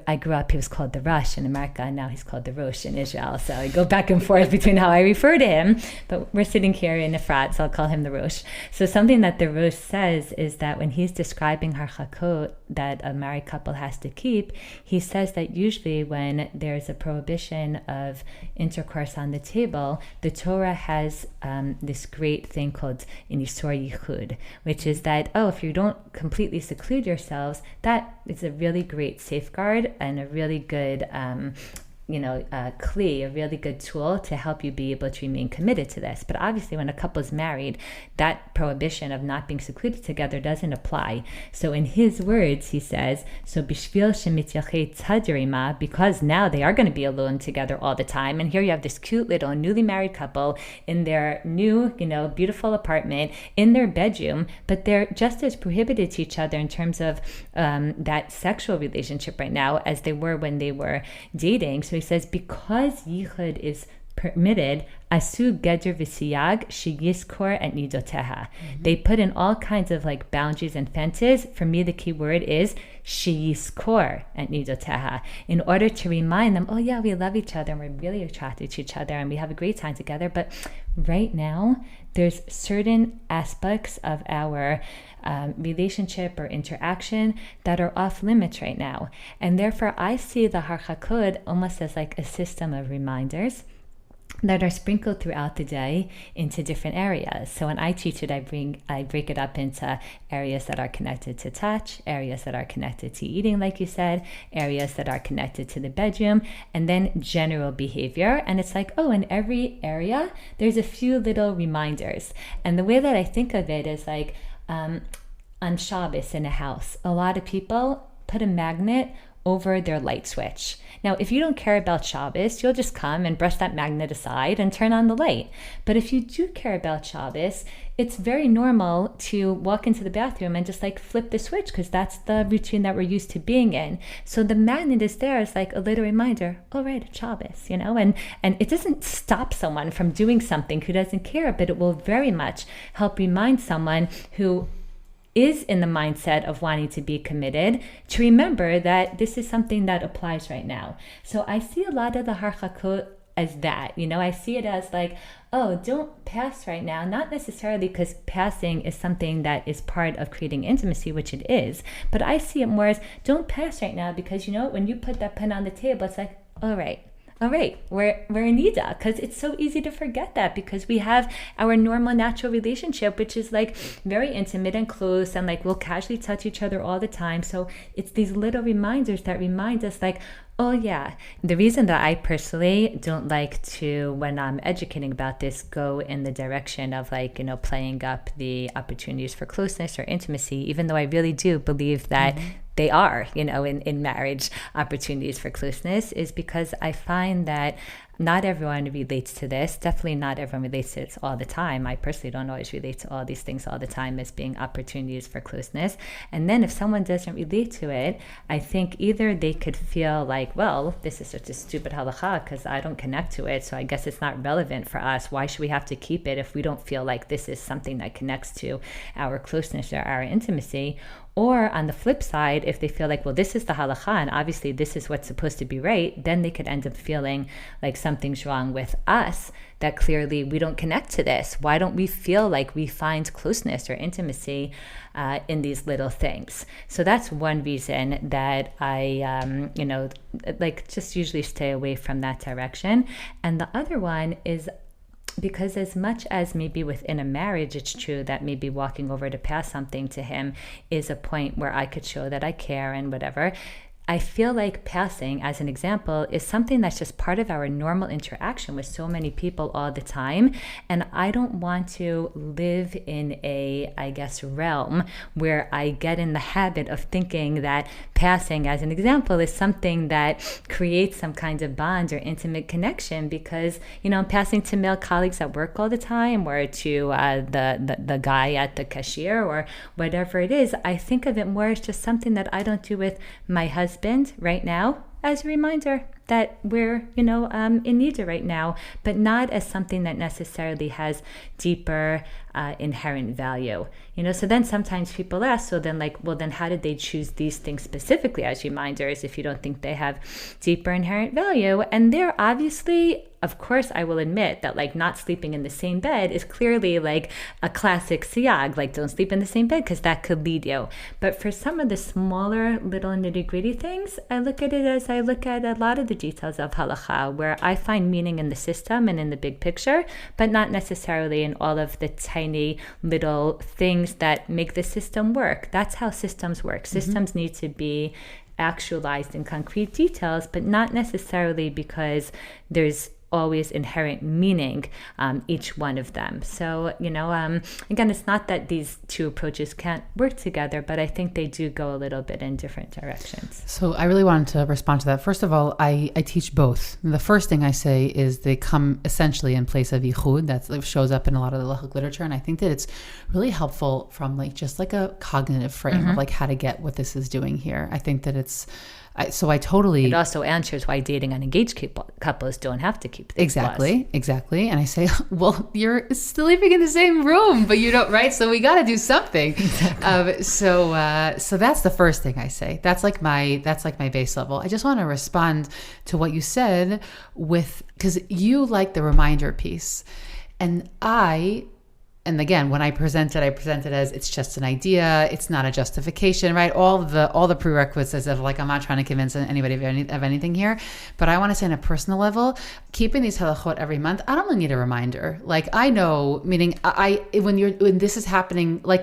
I grew up, he was called the Rosh in America, and now he's called the Rosh in Israel. So I go back and forth between how I refer to him, but we're sitting here in Efrat, so I'll call him the Rosh. So something that the Rosh says is that when he's describing Harchakot that a married couple has to keep, he says that usually when there's a prohibition of intercourse on the table, the Torah has this great thing called an Isur Yichud, which is that, if you don't completely seclude yourselves, that is a really great safeguard and a really good kli, a really good tool to help you be able to remain committed to this. But obviously when a couple is married, that prohibition of not being secluded together doesn't apply. So in his words, he says, so bishvil shemityachet tzadrima, because now they are going to be alone together all the time. And here you have this cute little newly married couple in their new, beautiful apartment, in their bedroom, but they're just as prohibited to each other in terms of that sexual relationship right now as they were when they were dating. So he says, because yichud is permitted, asu geder v'siyag sheyiskor et nidoteha. They put in all kinds of like boundaries and fences. For me, the key word is sheyiskor et nidoteha, in order to remind them, oh yeah, we love each other and we're really attracted to each other and we have a great time together. But right now, there's certain aspects of our relationship or interaction that are off limits right now. And therefore, I see the Harchakot almost as like a system of reminders that are sprinkled throughout the day into different areas. So when I teach it, I break it up into areas that are connected to touch, areas that are connected to eating, like you said, areas that are connected to the bedroom, and then general behavior. And it's like, in every area, there's a few little reminders. And the way that I think of it is like, on Shabbos in a house, a lot of people put a magnet over their light switch. Now, if you don't care about Shabbos, you'll just come and brush that magnet aside and turn on the light. But if you do care about Shabbos, it's very normal to walk into the bathroom and just like flip the switch, because that's the routine that we're used to being in. So the magnet is there as like a little reminder, right, it's Shabbos, and it doesn't stop someone from doing something who doesn't care, but it will very much help remind someone who is in the mindset of wanting to be committed to remember that this is something that applies right now. So I see a lot of the Harchakot as that, I see it as like, don't pass right now, not necessarily because passing is something that is part of creating intimacy, which it is, but I see it more as don't pass right now because, when you put that pen on the table, it's like, all right, we're in Nida, because it's so easy to forget that, because we have our normal natural relationship, which is like very intimate and close, and like we'll casually touch each other all the time. So it's these little reminders that remind us like, oh yeah. The reason that I personally don't like to, when I'm educating about this, go in the direction of like, playing up the opportunities for closeness or intimacy, even though I really do believe that they are, in marriage, opportunities for closeness, is because I find that not everyone relates to this. Definitely not everyone relates to it all the time. I personally don't always relate to all these things all the time as being opportunities for closeness. And then if someone doesn't relate to it, I think either they could feel like, well, this is such a stupid halacha because I don't connect to it, so I guess it's not relevant for us. Why should we have to keep it if we don't feel like this is something that connects to our closeness or our intimacy? Or on the flip side, if they feel like, well, this is the halacha and obviously this is what's supposed to be right, then they could end up feeling like something's wrong with us, that clearly we don't connect to this. Why don't we feel like we find closeness or intimacy in these little things? So that's one reason that I, just usually stay away from that direction. And the other one is because as much as maybe within a marriage, it's true that maybe walking over to pass something to him is a point where I could show that I care and whatever, I feel like passing, as an example, is something that's just part of our normal interaction with so many people all the time. And I don't want to live in a, I guess, realm where I get in the habit of thinking that passing, as an example, is something that creates some kind of bond or intimate connection, because, I'm passing to male colleagues at work all the time, or to the guy at the cashier, or whatever it is. I think of it more as just something that I don't do with my husband right now, as a reminder that we're, in need right now, but not as something that necessarily has deeper inherent value. So then sometimes people ask, so then then how did they choose these things specifically as reminders if you don't think they have deeper inherent value? And they're obviously, of course, I will admit that not sleeping in the same bed is clearly a classic siyag, don't sleep in the same bed because that could lead you. But for some of the smaller little nitty-gritty things, I look at it as I look at a lot of the details of halacha, where I find meaning in the system and in the big picture, but not necessarily in all of the tiny little things that make the system work. That's how systems work. Systems need to be actualized in concrete details, but not necessarily because there's always inherent meaning, each one of them. So, again, it's not that these two approaches can't work together, but I think they do go a little bit in different directions. So I really wanted to respond to that. First of all, I teach both. The first thing I say is they come essentially in place of yichud. That shows up in a lot of the halachic literature, and I think that it's really helpful from just a cognitive frame of how to get what this is doing here. I think that I totally... It also answers why dating unengaged couples don't have to keep these laws. Exactly. And I say, well, you're sleeping in the same room, but you don't, right? So we got to do something. Exactly. So that's the first thing I say. That's my base level. I just want to respond to what you said because you like the reminder piece. And again, when I present it as it's just an idea. It's not a justification, right? All the prerequisites of I'm not trying to convince anybody of anything here. But I want to say on a personal level, keeping these halachot every month, I don't really need a reminder. I know, meaning when this is happening, when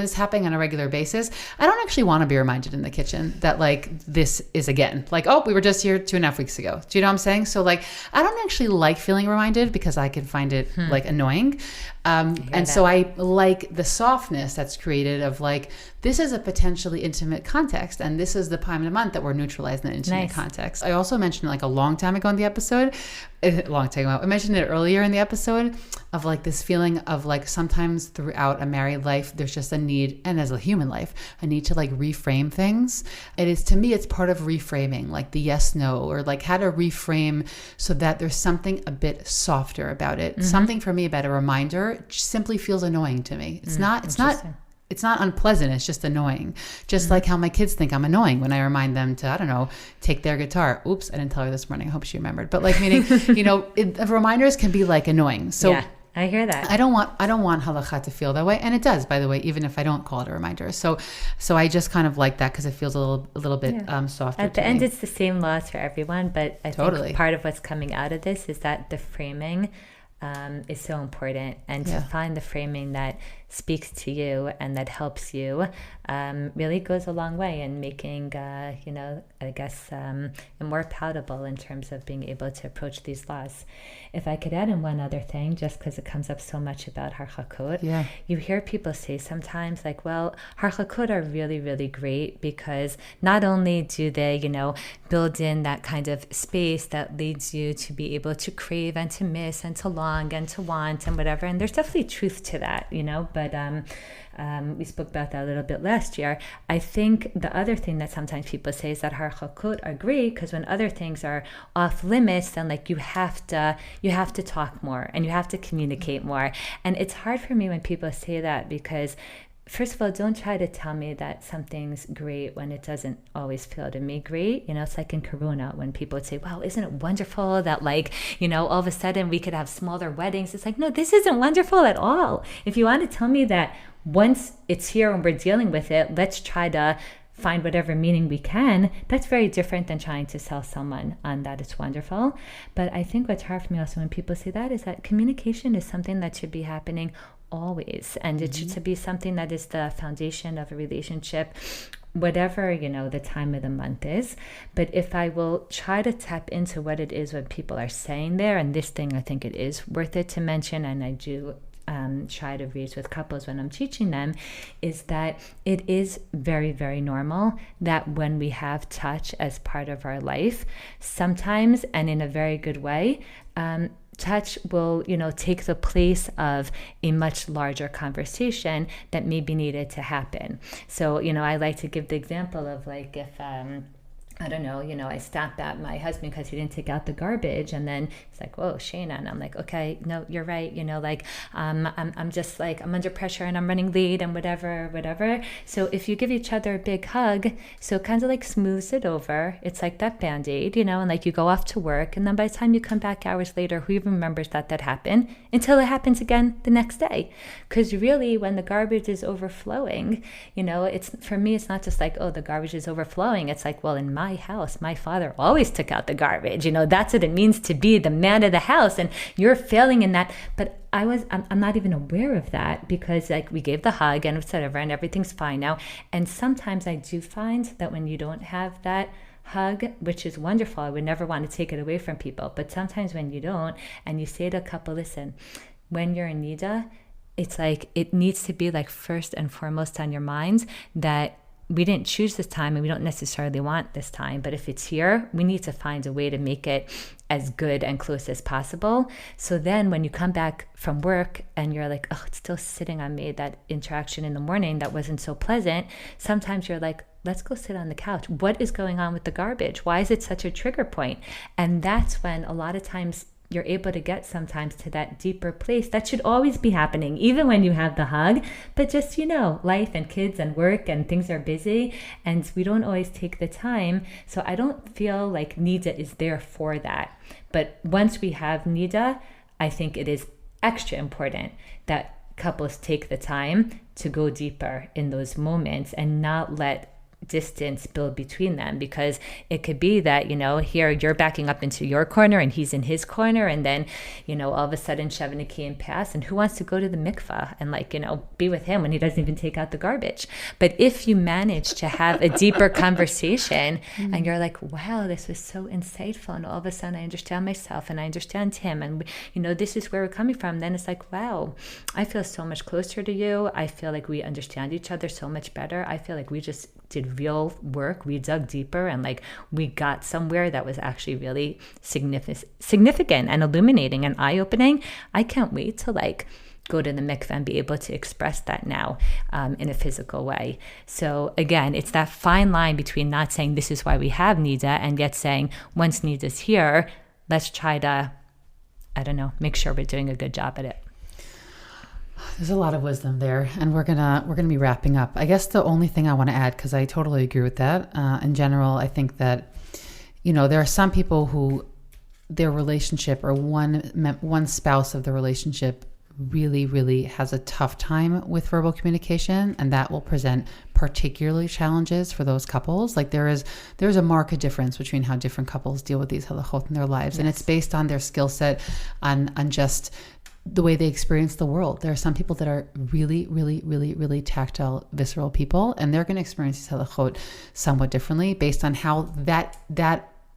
it's happening on a regular basis, I don't actually want to be reminded in the kitchen that this is again. We were just here 2.5 weeks ago. Do you know what I'm saying? So I don't actually like feeling reminded because I can find it annoying. So I like the softness that's created of this is a potentially intimate context, and this is the time of the month that we're neutralizing the intimate context. I also mentioned a long time ago in the episode, I mentioned it earlier in the episode of this feeling of sometimes throughout a married life, there's just a need, and as a human life, a need to reframe things. It is, to me, it's part of reframing, the yes, no, or how to reframe so that there's something a bit softer about it. Something for me about a reminder simply feels annoying to me. It's not unpleasant. It's just annoying. Just like how my kids think I'm annoying when I remind them to, I don't know, take their guitar. Oops, I didn't tell her this morning. I hope she remembered. But meaning, reminders can be annoying. So yeah, I hear that. I don't want halakha to feel that way, and it does, by the way, even if I don't call it a reminder. So I just kind of like that because it feels a little bit softer. At the end, it's the same laws for everyone, but I think part of what's coming out of this is that the framing is so important, and to find the framing that speaks to you and that helps you really goes a long way in making, I guess, it more palatable in terms of being able to approach these laws. If I could add in one other thing, just because it comes up so much about Harchakot, you hear people say sometimes Harchakot are really, really great because not only do they, build in that kind of space that leads you to be able to crave and to miss and to long and to want and whatever, and there's definitely truth to that, but we spoke about that a little bit last year. I think the other thing that sometimes people say is that Harchakot are great because when other things are off limits, then you have to talk more and you have to communicate more. And it's hard for me when people say that because, first of all, don't try to tell me that something's great when it doesn't always feel to me great. It's like in Corona when people would say, wow, isn't it wonderful that all of a sudden we could have smaller weddings. It's no, this isn't wonderful at all. If you want to tell me that once it's here and we're dealing with it, let's try to find whatever meaning we can, that's very different than trying to sell someone on that it's wonderful. But I think what's hard for me also when people say that is that communication is something that should be happening always. And it should be something that is the foundation of a relationship, whatever, the time of the month is. But if I will try to tap into what it is, what people are saying there, and this thing, I think it is worth it to mention, and I do try to raise with couples when I'm teaching them, is that it is very, very normal that when we have touch as part of our life, sometimes, and in a very good way, touch will, take the place of a much larger conversation that may be needed to happen. So, I like to give the example of like if I don't know, I stopped at my husband because he didn't take out the garbage, and then he's like, "Whoa, Shayna," and I'm like, "Okay, no, you're right." I'm just like, I'm under pressure and I'm running late and whatever. So if you give each other a big hug, so it kind of like smooths it over. It's like that Band-Aid, and like you go off to work, and then by the time you come back hours later, who even remembers that happened until it happens again the next day? Because really, when the garbage is overflowing, it's, for me, it's not just like, oh, the garbage is overflowing. It's like, well, in my house, my father always took out the garbage. That's what it means to be the man of the house, and you're failing in that. But I'm not even aware of that, because like we gave the hug and whatever, and everything's fine now. And sometimes I do find that when you don't have that hug, which is wonderful, I would never want to take it away from people, but sometimes when you don't, and you say to a couple, listen, when you're in Nida, it's like it needs to be like first and foremost on your minds that we didn't choose this time and we don't necessarily want this time, but if it's here, we need to find a way to make it as good and close as possible. So then when you come back from work and you're like, oh, it's still sitting on me, that interaction in the morning that wasn't so pleasant, sometimes you're like, let's go sit on the couch. What is going on with the garbage? Why is it such a trigger point? And that's when a lot of times you're able to get sometimes to that deeper place that should always be happening, even when you have the hug. But just, life and kids and work and things are busy, and we don't always take the time. So I don't feel like Nida is there for that. But once we have Nida, I think it is extra important that couples take the time to go deeper in those moments and not let distance build between them, because it could be that here you're backing up into your corner and he's in his corner, and then all of a sudden Sheva Nekiyim pass, and who wants to go to the mikvah and be with him when he doesn't even take out the garbage? But if you manage to have a deeper conversation and you're like, wow, this was so insightful, and all of a sudden I understand myself and I understand him, and this is where we're coming from, then it's like, wow, I feel so much closer to you. I feel like we understand each other so much better. I feel like we just did real work. We dug deeper, and like we got somewhere that was actually really significant and illuminating and eye-opening. I can't wait to like go to the mikveh and be able to express that now in a physical way. So again, it's that fine line between not saying this is why we have Nida, and yet saying once Nida's here, let's try to, make sure we're doing a good job at it. There's a lot of wisdom there, and we're gonna be wrapping up. I guess the only thing I want to add, because I totally agree with that. In general, I think that there are some people who their relationship, or one spouse of the relationship, really, really has a tough time with verbal communication, and that will present particularly challenges for those couples. Like there's a marked difference between how different couples deal with these halachot in their lives, and it's based on their skill set, on just the way they experience the world. There are some people that are really, really, really, really tactile, visceral people, and they're going to experience these halachot somewhat differently based on how that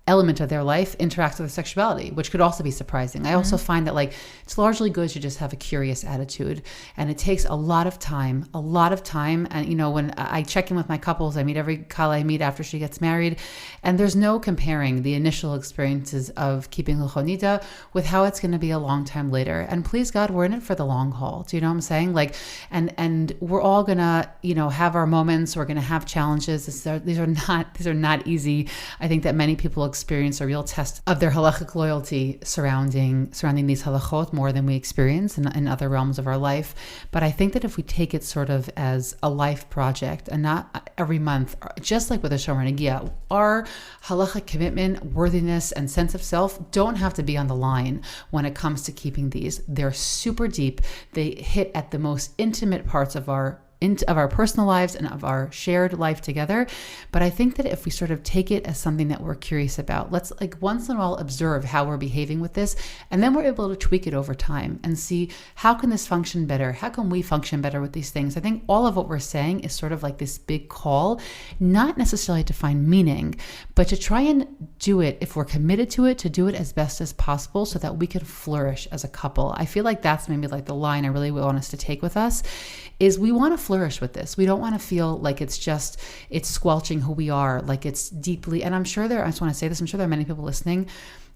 element of their life interacts with their sexuality, which could also be surprising. I also find that it's largely good to just have a curious attitude, and it takes a lot of time. And when I check in with my couples, I meet every couple I meet after she gets married, and there's no comparing the initial experiences of keeping Nida with how it's going to be a long time later. And please God, we're in it for the long haul. Do you know what I'm saying? And we're all gonna, have our moments. We're gonna have challenges. These are not easy. I think that many people experience a real test of their halachic loyalty surrounding these halachot more than we experience in other realms of our life. But I think that if we take it sort of as a life project and not every month, just like with a Shemirat Negiah, our halachic commitment, worthiness, and sense of self don't have to be on the line when it comes to keeping these. They're super deep. They hit at the most intimate parts of our of our personal lives and of our shared life together. But I think that if we sort of take it as something that we're curious about, let's like once in a while observe how we're behaving with this, and then we're able to tweak it over time and see how can this function better? How can we function better with these things? I think all of what we're saying is sort of like this big call, not necessarily to find meaning, but to try and do it, if we're committed to it, to do it as best as possible so that we can flourish as a couple. I feel like that's maybe like the line I really want us to take with us, is we want to flourish with this. We don't want to feel like it's squelching who we are, like it's deeply, and I'm sure I just want to say this, I'm sure there are many people listening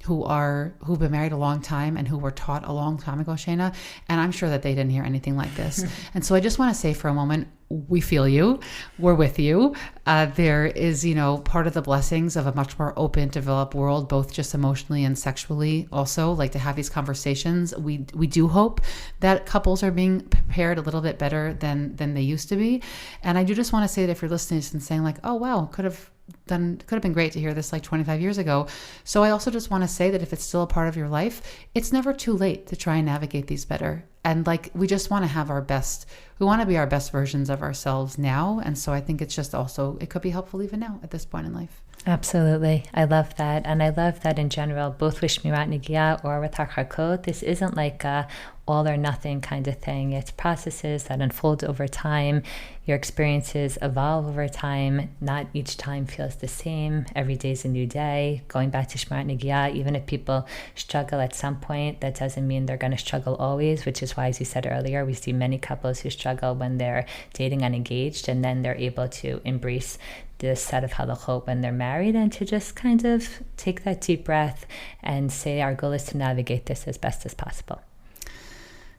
who've been married a long time and who were taught a long time ago, Shayna, and I'm sure that they didn't hear anything like this. And so I just want to say for a moment, we feel you, we're with you. There is, part of the blessings of a much more open, developed world, both just emotionally and sexually also, like to have these conversations. We do hope that couples are being prepared a little bit better than they used to be. And I do just want to say that if you're listening and saying like, oh, wow, could have been great to hear this like 25 years ago. So I also just want to say that if it's still a part of your life, it's never too late to try and navigate these better. And like, we just want to have we want to be our best versions of ourselves now. And so I think it's just also, it could be helpful even now at this point in life. Absolutely. I love that. And I love that in general, both with Shemirat Negiah or with Harchakot, this isn't like a all or nothing kind of thing. It's processes that unfold over time. Your experiences evolve over time. Not each time feels the same. Every day is a new day. Going back to Shemirat Negiah, even if people struggle at some point, that doesn't mean they're going to struggle always, which is why, as you said earlier, we see many couples who struggle when they're dating and engaged, and then they're able to embrace this set of halachot when they're married, and to just kind of take that deep breath and say our goal is to navigate this as best as possible.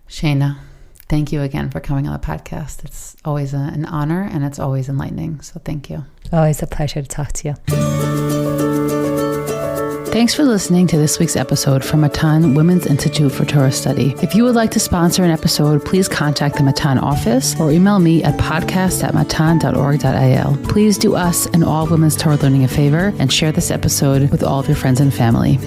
Shayna, thank you again for coming on the podcast. It's always an honor, and it's always enlightening. So thank you. Always a pleasure to talk to you. Thanks for listening to this week's episode from Matan Women's Institute for Torah Study. If you would like to sponsor an episode, please contact the Matan office or email me at podcast@matan.org.il. Please do us and all women's Torah learning a favor and share this episode with all of your friends and family.